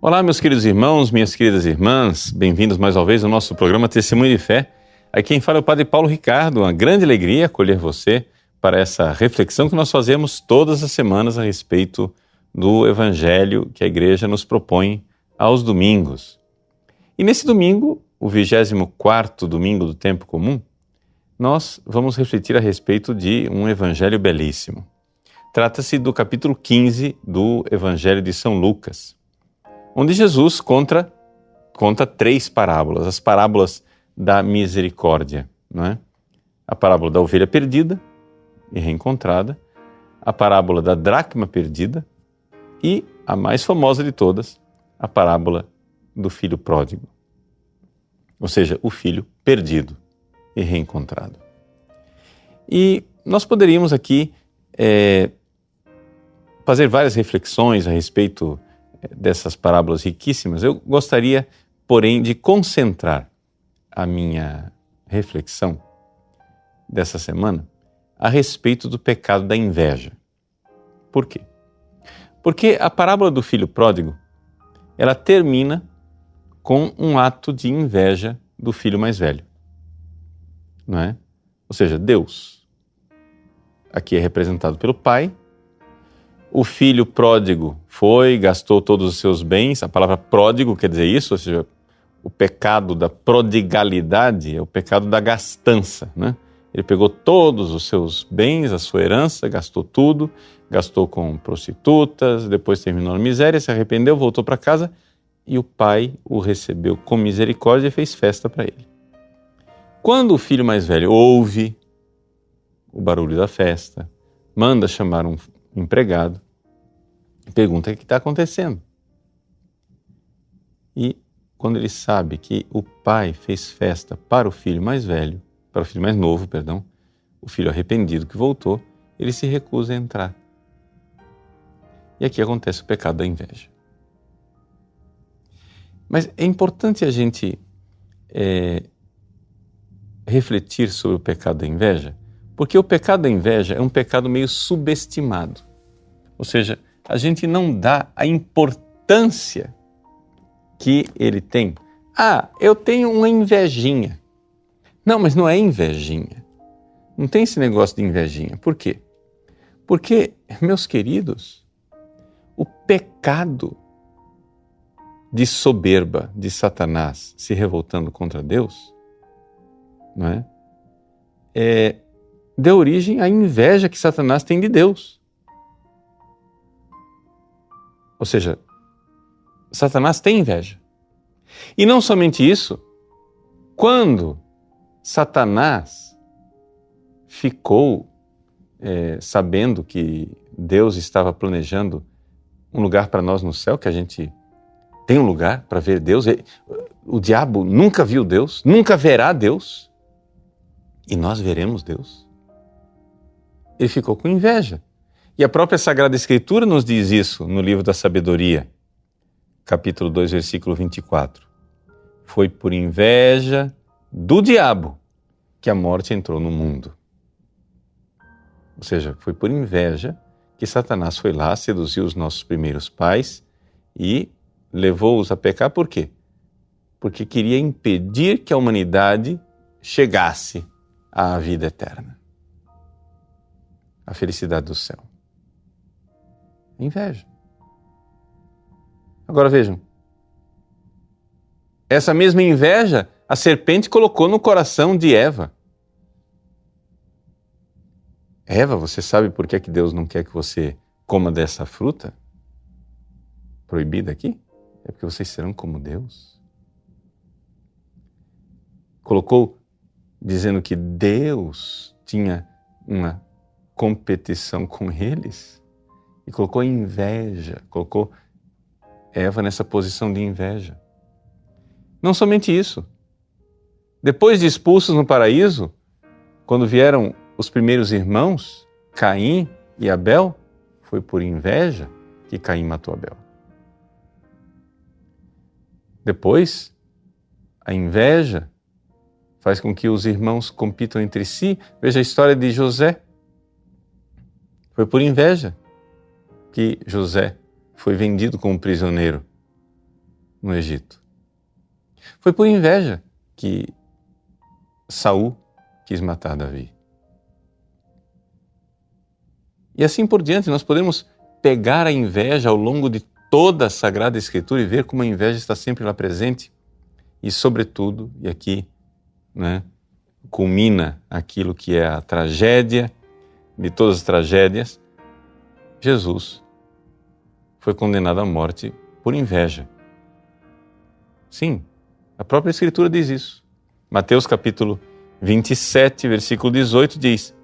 Olá, meus queridos irmãos, minhas queridas irmãs, bem-vindos mais uma vez ao nosso programa Testemunho de Fé. Aqui quem fala é o Padre Paulo Ricardo, uma grande alegria acolher você para essa reflexão que nós fazemos todas as semanas a respeito do Evangelho que a Igreja nos propõe aos domingos. E nesse domingo, o 24º domingo do tempo comum, nós vamos refletir a respeito de um Evangelho belíssimo. Trata-se do capítulo 15 do Evangelho de São Lucas, onde Jesus conta 3 parábolas, as parábolas da misericórdia, não é? A parábola da ovelha perdida e reencontrada, a parábola da dracma perdida e, a mais famosa de todas, a parábola do filho pródigo, ou seja, o filho perdido e reencontrado. E nós poderíamos aqui fazer várias reflexões a respeito dessas parábolas riquíssimas. Eu gostaria, porém, de concentrar a minha reflexão dessa semana a respeito do pecado da inveja. Por quê? Porque a parábola do filho pródigo, ela termina com um ato de inveja do filho mais velho, não é? Ou seja, Deus, aqui é representado pelo pai. O filho pródigo foi, gastou todos os seus bens. A palavra pródigo quer dizer isso, ou seja, o pecado da prodigalidade é o pecado da gastança, né? Ele pegou todos os seus bens, a sua herança, gastou tudo, gastou com prostitutas, depois terminou na miséria, se arrependeu, voltou para casa e o pai o recebeu com misericórdia e fez festa para ele. Quando o filho mais velho ouve o barulho da festa, manda chamar um empregado, pergunta o que está acontecendo. E quando ele sabe que o pai fez festa para o filho mais velho, para o filho mais novo, perdão, o filho arrependido que voltou, ele se recusa a entrar. E aqui acontece o pecado da inveja. Mas é importante a gente refletir sobre o pecado da inveja, porque o pecado da inveja é um pecado meio subestimado. Ou seja, a gente não dá a importância que ele tem. Ah, eu tenho uma invejinha. Não, mas não é invejinha. Não tem esse negócio de invejinha. Por quê? Porque, meus queridos, o pecado de soberba de Satanás se revoltando contra Deus, não é? Deu origem à inveja que Satanás tem de Deus. Ou seja, Satanás tem inveja. E não somente isso, quando Satanás ficou sabendo que Deus estava planejando um lugar para nós no céu, que a gente tem um lugar para ver Deus, o diabo nunca viu Deus, nunca verá Deus, e nós veremos Deus. Ele ficou com inveja. E a própria Sagrada Escritura nos diz isso no livro da Sabedoria, capítulo 2, versículo 24. Foi por inveja do diabo que a morte entrou no mundo. Ou seja, foi por inveja que Satanás foi lá, seduziu os nossos primeiros pais e levou-os a pecar. Por quê? Porque queria impedir que a humanidade chegasse à vida eterna, à felicidade do céu. Inveja. Agora vejam, essa mesma inveja a serpente colocou no coração de Eva. Eva, você sabe por que Deus não quer que você coma dessa fruta proibida aqui? É porque vocês serão como Deus. Colocou dizendo que Deus tinha uma competição com eles. E colocou inveja, colocou Eva nessa posição de inveja. Não somente isso. Depois de expulsos no paraíso, quando vieram os primeiros irmãos, Caim e Abel, foi por inveja que Caim matou Abel. Depois, a inveja faz com que os irmãos compitam entre si. Veja a história de José. Foi por inveja que José foi vendido como prisioneiro no Egito. Foi por inveja que Saul quis matar Davi. E assim por diante, nós podemos pegar a inveja ao longo de toda a Sagrada Escritura e ver como a inveja está sempre lá presente e, sobretudo, e aqui, né, culmina aquilo que é a tragédia de todas as tragédias, Jesus foi condenado à morte por inveja. Sim, a própria Escritura diz isso. Mateus capítulo 27, versículo 18 diz: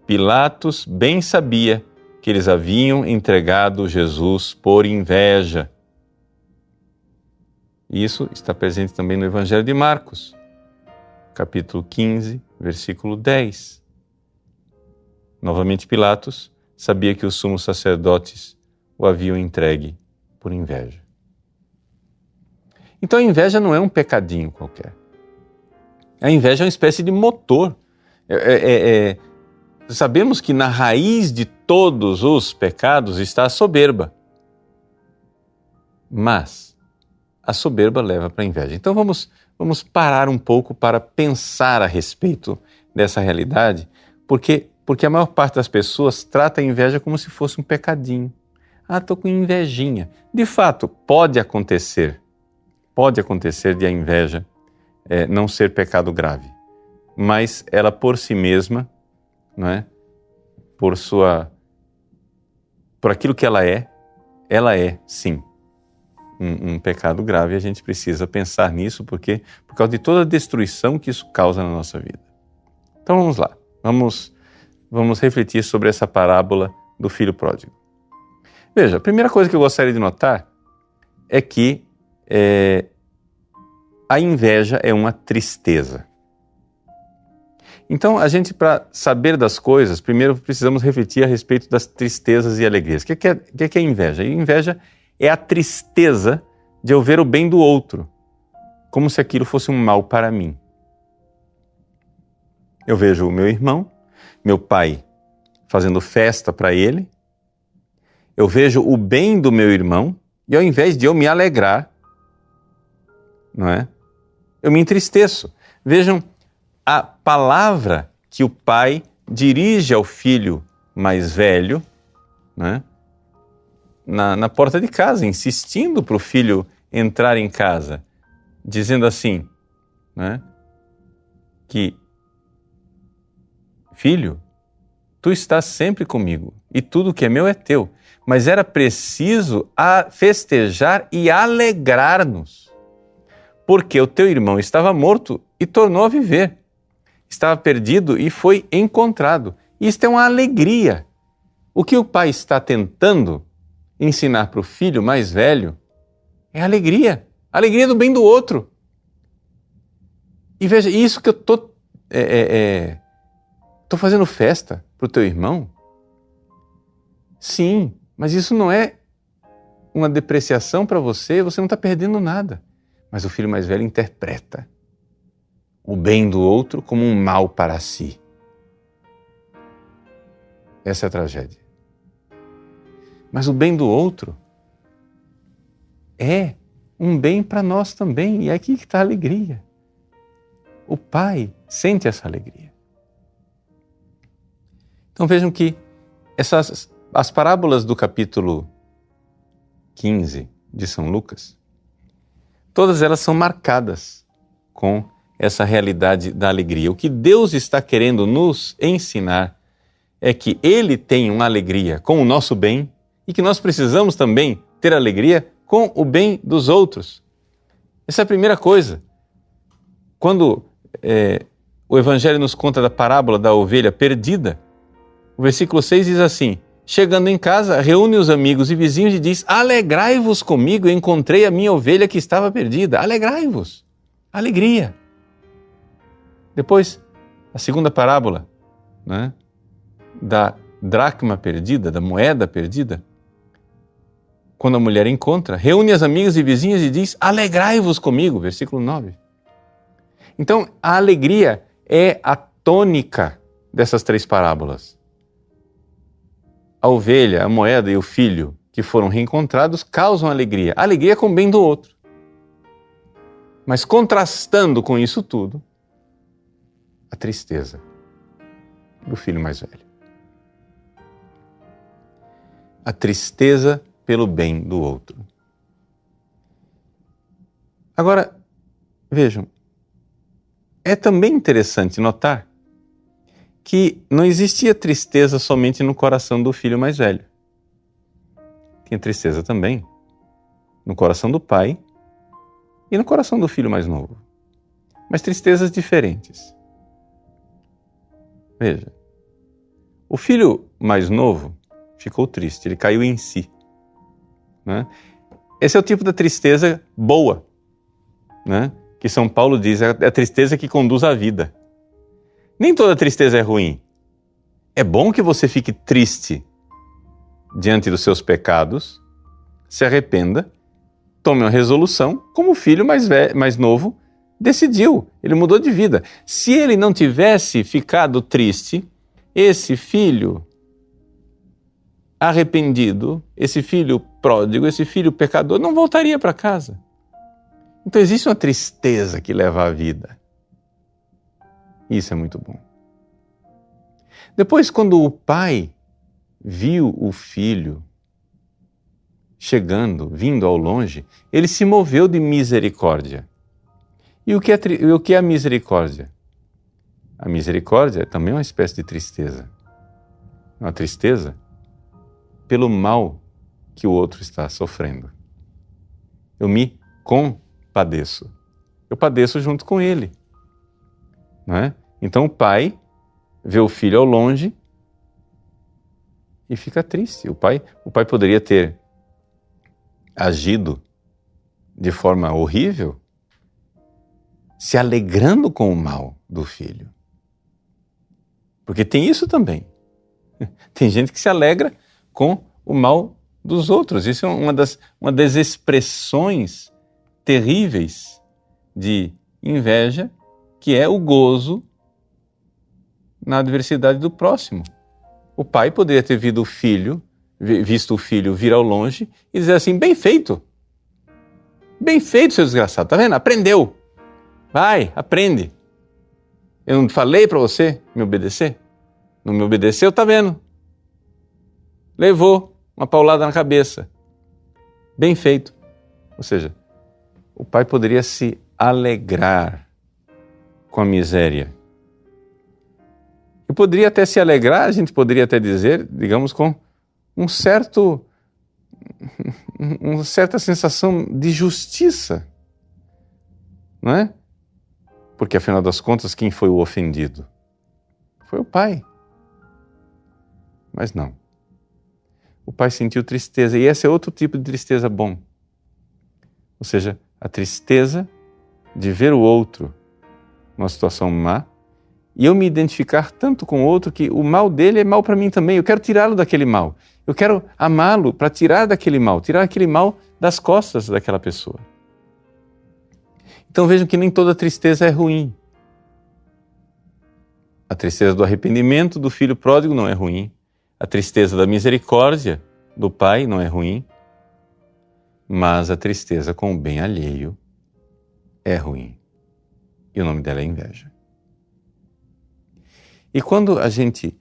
Pilatos bem sabia que eles haviam entregado Jesus por inveja. Isso está presente também no Evangelho de Marcos, capítulo 15, versículo 10. Novamente Pilatos sabia que os sumos sacerdotes o haviam entregue por inveja. Então a inveja não é um pecadinho qualquer. A inveja é uma espécie de motor. Sabemos que na raiz de todos os pecados está a soberba. Mas a soberba leva para a inveja. Então vamos parar um pouco para pensar a respeito dessa realidade, porque a maior parte das pessoas trata a inveja como se fosse um pecadinho. Ah, estou com invejinha. De fato, pode acontecer de a inveja não ser pecado grave, mas ela por si mesma, não é? Por aquilo que ela é sim um pecado grave. E a gente precisa pensar nisso por causa de toda a destruição que isso causa na nossa vida. Então vamos lá, vamos refletir sobre essa parábola do filho pródigo. Veja, a primeira coisa que eu gostaria de notar é que a inveja é uma tristeza. Então, a gente, para saber das coisas, primeiro precisamos refletir a respeito das tristezas e alegrias. O que é inveja? A inveja é a tristeza de eu ver o bem do outro, como se aquilo fosse um mal para mim. Eu vejo o meu irmão, meu pai, fazendo festa para ele. Eu vejo o bem do meu irmão e, ao invés de eu me alegrar, não é? Eu me entristeço. Vejam a palavra que o pai dirige ao filho mais velho, né? Na porta de casa, insistindo para o filho entrar em casa, dizendo assim, né? Que, filho, tu estás sempre comigo e tudo que é meu é teu, mas era preciso festejar e alegrar-nos, porque o teu irmão estava morto e tornou a viver, estava perdido e foi encontrado. Isto é uma alegria. O que o pai está tentando ensinar para o filho mais velho é alegria do bem do outro. E veja, isso que eu estou fazendo festa para o teu irmão? Sim, mas isso não é uma depreciação para você, você não está perdendo nada. Mas o filho mais velho interpreta o bem do outro como um mal para si. Essa é a tragédia. Mas o bem do outro é um bem para nós também, e é aqui que está a alegria. O pai sente essa alegria. Então vejam que as parábolas do capítulo 15 de São Lucas, todas elas são marcadas com essa realidade da alegria. O que Deus está querendo nos ensinar é que Ele tem uma alegria com o nosso bem e que nós precisamos também ter alegria com o bem dos outros. Essa é a primeira coisa. Quando o Evangelho nos conta da parábola da ovelha perdida, o versículo 6 diz assim: chegando em casa, reúne os amigos e vizinhos e diz: alegrai-vos comigo, encontrei a minha ovelha que estava perdida. Alegrai-vos. Alegria. Depois, a segunda parábola, né, da dracma perdida, da moeda perdida. Quando a mulher encontra, reúne as amigas e vizinhas e diz: alegrai-vos comigo. Versículo 9. Então, a alegria é a tônica dessas três parábolas. A ovelha, a moeda e o filho que foram reencontrados causam alegria. Alegria com o bem do outro. Mas contrastando com isso tudo, a tristeza do filho mais velho. A tristeza pelo bem do outro. Agora, vejam, é também interessante notar que não existia tristeza somente no coração do filho mais velho. Tinha tristeza também no coração do pai e no coração do filho mais novo. Mas tristezas diferentes. Veja, o filho mais novo ficou triste, ele caiu em si. Né? Esse é o tipo da tristeza boa, né? Que São Paulo diz, é a tristeza que conduz à vida. Nem toda tristeza é ruim. É bom que você fique triste diante dos seus pecados, se arrependa, tome uma resolução, como o filho mais novo decidiu. Ele mudou de vida. Se ele não tivesse ficado triste, esse filho arrependido, esse filho pródigo, esse filho pecador, não voltaria para casa. Então existe uma tristeza que leva à vida. Isso é muito bom. Depois, quando o pai viu o filho chegando, vindo ao longe, ele se moveu de misericórdia. E o que é a misericórdia? A misericórdia é também uma espécie de tristeza. Uma tristeza pelo mal que o outro está sofrendo. Eu me compadeço. Eu padeço junto com ele. Não é? Então o pai vê o filho ao longe e fica triste. O pai poderia ter agido de forma horrível, se alegrando com o mal do filho. Porque tem isso também. Tem gente que se alegra com o mal dos outros. Isso é uma das expressões terríveis de inveja, que é o gozo na adversidade do próximo. O pai poderia ter visto o filho vir ao longe e dizer assim, bem feito, seu desgraçado, tá vendo? Aprendeu, vai, aprende. Eu não falei para você me obedecer? Não me obedeceu, tá vendo? Levou uma paulada na cabeça. Bem feito. Ou seja, o pai poderia se alegrar com a miséria. E poderia até se alegrar, a gente poderia até dizer, digamos, com uma certa sensação de justiça. Não é? Porque, afinal das contas, quem foi o ofendido? Foi o pai. Mas não. O pai sentiu tristeza, e esse é outro tipo de tristeza bom. Ou seja, a tristeza de ver o outro numa situação má, e eu me identificar tanto com o outro que o mal dele é mal para mim também. Eu quero tirá-lo daquele mal. Eu quero amá-lo para tirar daquele mal, tirar aquele mal das costas daquela pessoa. Então vejam que nem toda tristeza é ruim. A tristeza do arrependimento do filho pródigo não é ruim. A tristeza da misericórdia do pai não é ruim. Mas a tristeza com o bem alheio é ruim. E o nome dela é inveja. E quando a gente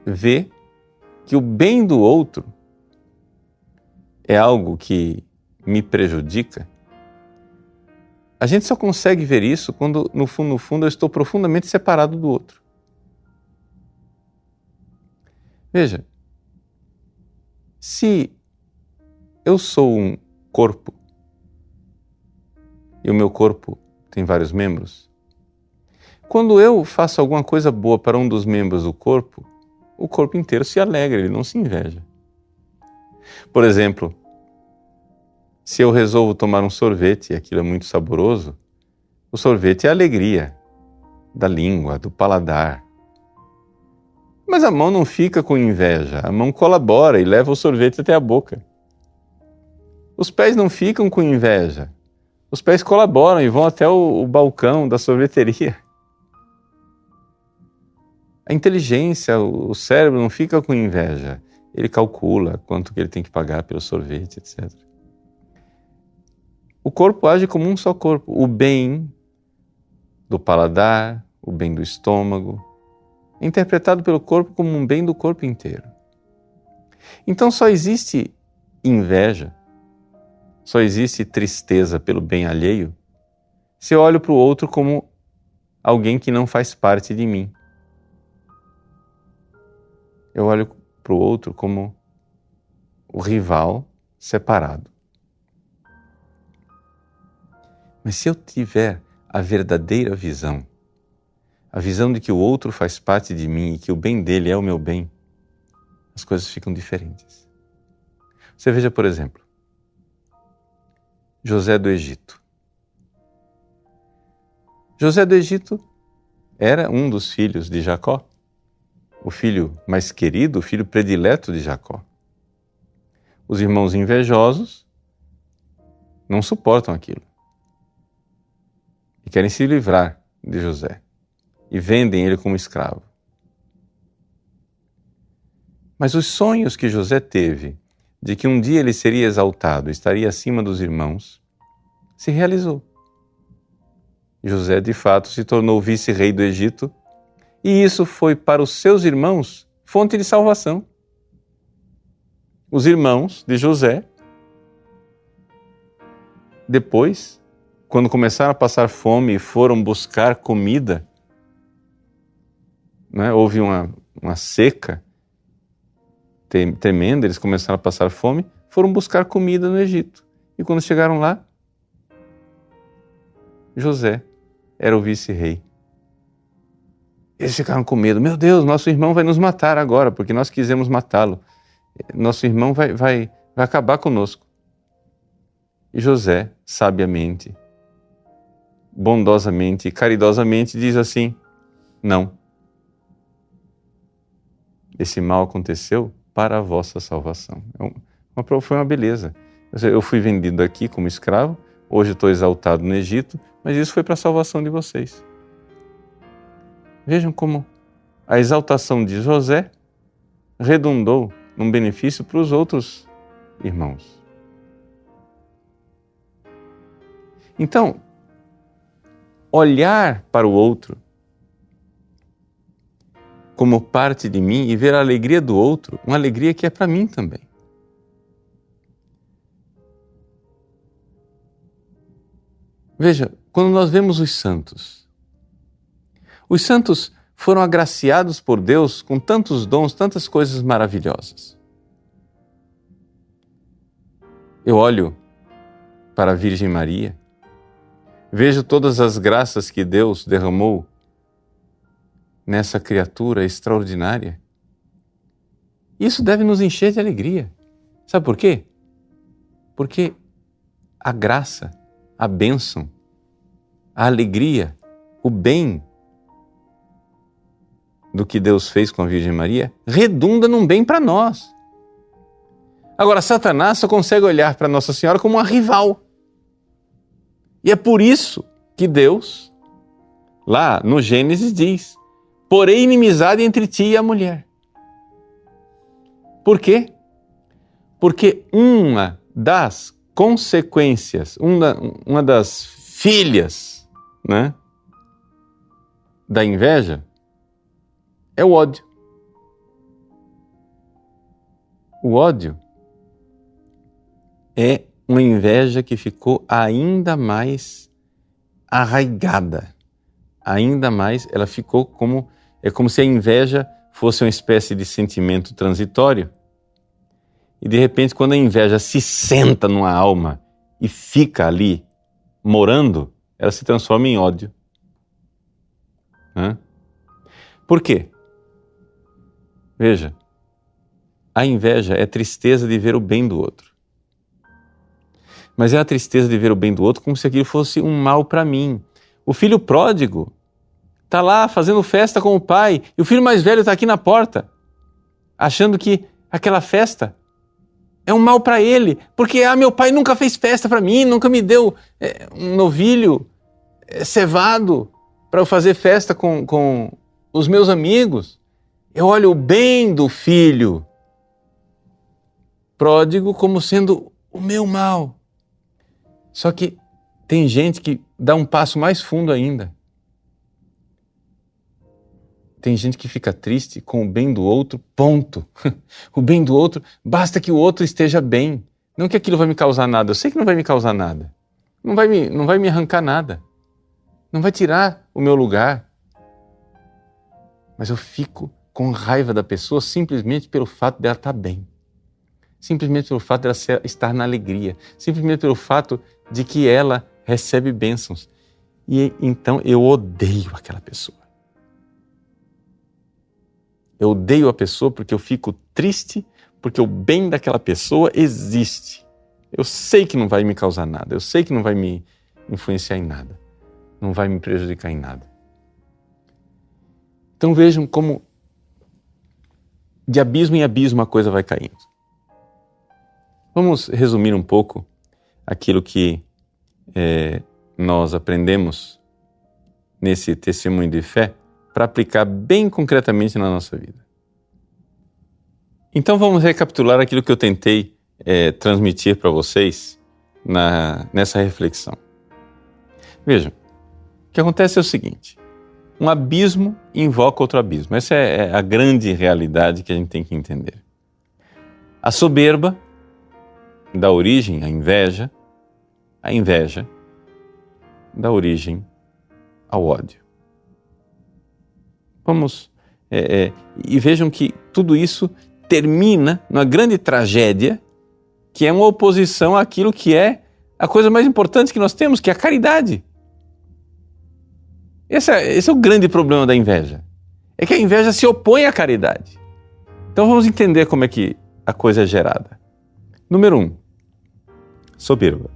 vê que o bem do outro é algo que me prejudica, a gente só consegue ver isso quando, no fundo, eu estou profundamente separado do outro. Veja, se eu sou um corpo e o meu corpo tem vários membros, quando eu faço alguma coisa boa para um dos membros do corpo, o corpo inteiro se alegra, ele não se inveja. Por exemplo, se eu resolvo tomar um sorvete e aquilo é muito saboroso, o sorvete é a alegria da língua, do paladar. Mas a mão não fica com inveja, a mão colabora e leva o sorvete até a boca. Os pés não ficam com inveja, os pés colaboram e vão até o balcão da sorveteria. A inteligência, o cérebro não fica com inveja, ele calcula quanto que ele tem que pagar pelo sorvete, etc. O corpo age como um só corpo. O bem do paladar, o bem do estômago, é interpretado pelo corpo como um bem do corpo inteiro. Então só existe inveja, só existe tristeza pelo bem alheio se eu olho para o outro como alguém que não faz parte de mim. Eu olho para o outro como o rival separado. Mas se eu tiver a verdadeira visão, a visão de que o outro faz parte de mim e que o bem dele é o meu bem, as coisas ficam diferentes. Você veja, por exemplo, José do Egito. José do Egito era um dos filhos de Jacó, o filho mais querido, o filho predileto de Jacó. Os irmãos invejosos não suportam aquilo e querem se livrar de José e vendem ele como escravo. Mas os sonhos que José teve de que um dia ele seria exaltado, estaria acima dos irmãos, se realizou. José, de fato, se tornou vice-rei do Egito e isso foi para os seus irmãos fonte de salvação. Os irmãos de José, depois, quando começaram a passar fome e foram buscar comida, né, houve uma seca tremenda, eles começaram a passar fome, foram buscar comida no Egito. E quando chegaram lá, José era o vice-rei. Eles ficaram com medo. Meu Deus, nosso irmão vai nos matar agora, porque nós quisemos matá-lo. Nosso irmão vai acabar conosco. E José, sabiamente, bondosamente e caridosamente, diz assim: não. Esse mal aconteceu para a vossa salvação. Foi uma beleza. Eu fui vendido aqui como escravo, hoje estou exaltado no Egito, mas isso foi para a salvação de vocês. Vejam como a exaltação de José redundou num benefício para os outros irmãos. Então, olhar para o outro como parte de mim e ver a alegria do outro, uma alegria que é para mim também. Veja, quando nós vemos os santos foram agraciados por Deus com tantos dons, tantas coisas maravilhosas. Eu olho para a Virgem Maria, vejo todas as graças que Deus derramou nessa criatura extraordinária. Isso deve nos encher de alegria. Sabe por quê? Porque a graça, a bênção, a alegria, o bem do que Deus fez com a Virgem Maria redunda num bem para nós. Agora, Satanás só consegue olhar para Nossa Senhora como uma rival. E é por isso que Deus, lá no Gênesis, diz: porém inimizade entre ti e a mulher. Por quê? Porque uma das consequências, uma das filhas, né, da inveja é o ódio. O ódio é uma inveja que ficou ainda mais arraigada. Ainda mais, ela ficou como se a inveja fosse uma espécie de sentimento transitório. E de repente, quando a inveja se senta numa alma e fica ali morando, ela se transforma em ódio. Por quê? Veja, a inveja é tristeza de ver o bem do outro. Mas é a tristeza de ver o bem do outro como se aquilo fosse um mal para mim. O filho pródigo está lá fazendo festa com o pai e o filho mais velho está aqui na porta, achando que aquela festa é um mal para ele, porque meu pai nunca fez festa para mim, nunca me deu um novilho cevado para eu fazer festa com os meus amigos. Eu olho o bem do filho pródigo como sendo o meu mal. Só que tem gente que dá um passo mais fundo ainda. Tem gente que fica triste com o bem do outro, ponto. O bem do outro, basta que o outro esteja bem. Não que aquilo vai me causar nada. Eu sei que não vai me causar nada. Não vai me arrancar nada. Não vai tirar o meu lugar. Mas eu fico com raiva da pessoa simplesmente pelo fato dela estar bem. Simplesmente pelo fato dela estar na alegria. Simplesmente pelo fato de que ela recebe bênçãos. E então eu odeio aquela pessoa. Eu odeio a pessoa porque eu fico triste, porque o bem daquela pessoa existe. Eu sei que não vai me causar nada, eu sei que não vai me influenciar em nada, não vai me prejudicar em nada. Então vejam como de abismo em abismo a coisa vai caindo. Vamos resumir um pouco aquilo que nós aprendemos nesse testemunho de fé para aplicar bem concretamente na nossa vida. Então vamos recapitular aquilo que eu tentei transmitir para vocês nessa reflexão. Vejam, o que acontece é o seguinte: um abismo invoca outro abismo. Essa é a grande realidade que a gente tem que entender. A soberba dá origem à inveja, a inveja dá origem ao ódio. Vamos, e vejam que tudo isso termina numa grande tragédia, que é uma oposição àquilo que é a coisa mais importante que nós temos, que é a caridade. Esse é o grande problema da inveja. É que a inveja se opõe à caridade. Então vamos entender como é que a coisa é gerada. Número 1, soberba.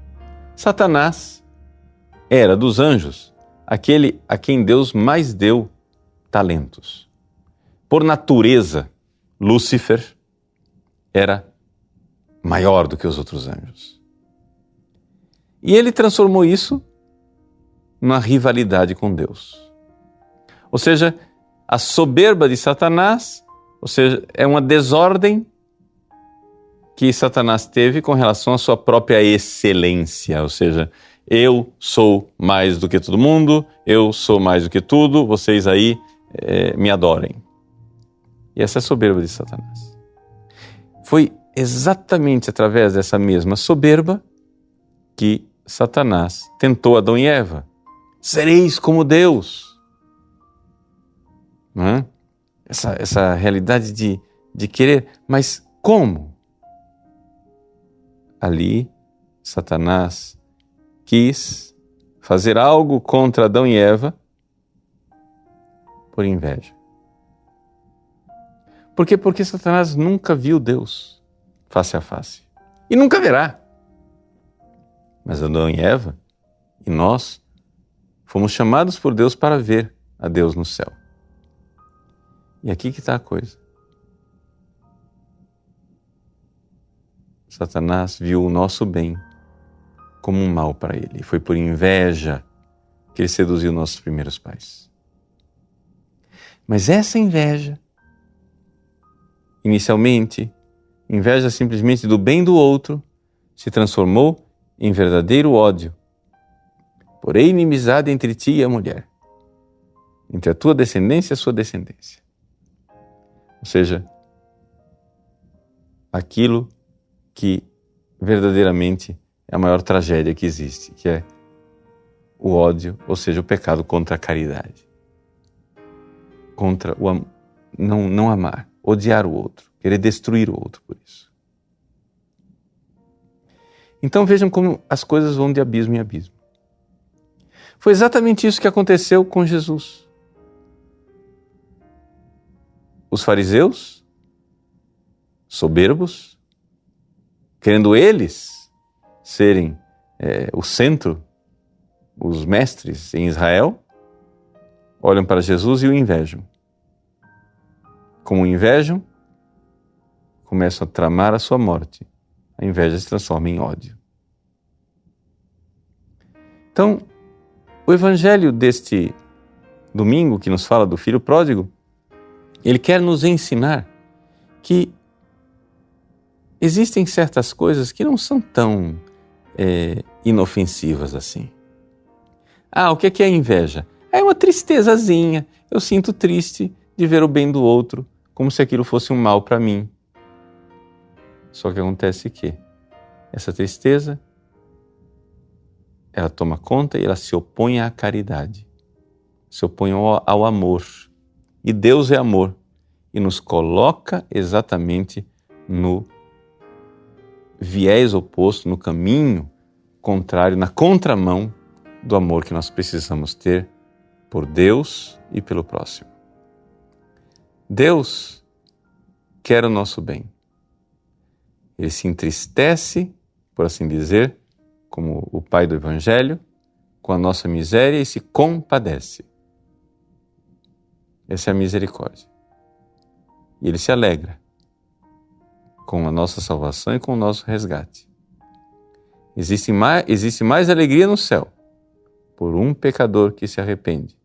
Satanás era dos anjos aquele a quem Deus mais deu talentos. Por natureza, Lúcifer era maior do que os outros anjos. E ele transformou isso numa rivalidade com Deus. Ou seja, a soberba de Satanás, ou seja, é uma desordem que Satanás teve com relação à sua própria excelência, ou seja, eu sou mais do que todo mundo, eu sou mais do que tudo, vocês aí me adorem. E essa é a soberba de Satanás. Foi exatamente através dessa mesma soberba que Satanás tentou Adão e Eva. Sereis como Deus. Não é? Essa realidade de querer, mas como? Ali, Satanás quis fazer algo contra Adão e Eva por inveja. Por quê? Porque Satanás nunca viu Deus face a face. E nunca verá. Mas Adão e Eva, e nós, fomos chamados por Deus para ver a Deus no céu. E aqui que está a coisa. Satanás viu o nosso bem como um mal para ele. E foi por inveja que ele seduziu nossos primeiros pais. Mas essa inveja, inicialmente, inveja simplesmente do bem do outro, se transformou em verdadeiro ódio. Porém, inimizade entre ti e a mulher, entre a tua descendência e a sua descendência. Ou seja, aquilo que verdadeiramente é a maior tragédia que existe, que é o ódio, ou seja, o pecado contra a caridade. Contra o não amar, odiar o outro, querer destruir o outro por isso. Então vejam como as coisas vão de abismo em abismo. Foi exatamente isso que aconteceu com Jesus. Os fariseus, soberbos, querendo eles serem o centro, os mestres em Israel, olham para Jesus e o invejam. Como o invejam, começam a tramar a sua morte. A inveja se transforma em ódio. Então, o evangelho deste domingo, que nos fala do filho pródigo, ele quer nos ensinar que existem certas coisas que não são tão inofensivas assim. O que é a inveja? É uma tristezazinha. Eu sinto triste de ver o bem do outro, como se aquilo fosse um mal para mim. Só que acontece que essa tristeza, ela toma conta e ela se opõe à caridade, se opõe ao amor. E Deus é amor e nos coloca exatamente no viés oposto, no caminho contrário, na contramão do amor que nós precisamos ter por Deus e pelo próximo. Deus quer o nosso bem. Ele se entristece, por assim dizer, como o Pai do Evangelho, com a nossa miséria e se compadece. Essa é a misericórdia. E Ele se alegra com a nossa salvação e com o nosso resgate. Existe mais alegria no céu por um pecador que se arrepende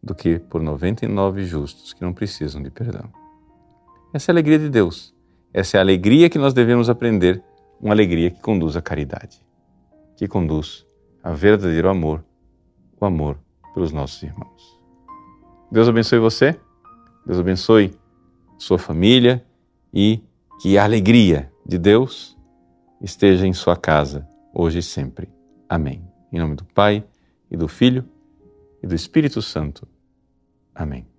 do que por 99 justos que não precisam de perdão. Essa é a alegria de Deus. Essa é a alegria que nós devemos aprender, uma alegria que conduz à caridade, que conduz a verdadeiro amor, o amor pelos nossos irmãos. Deus abençoe você, Deus abençoe sua família e que a alegria de Deus esteja em sua casa, hoje e sempre. Amém. Em nome do Pai, e do Filho, e do Espírito Santo. Amém.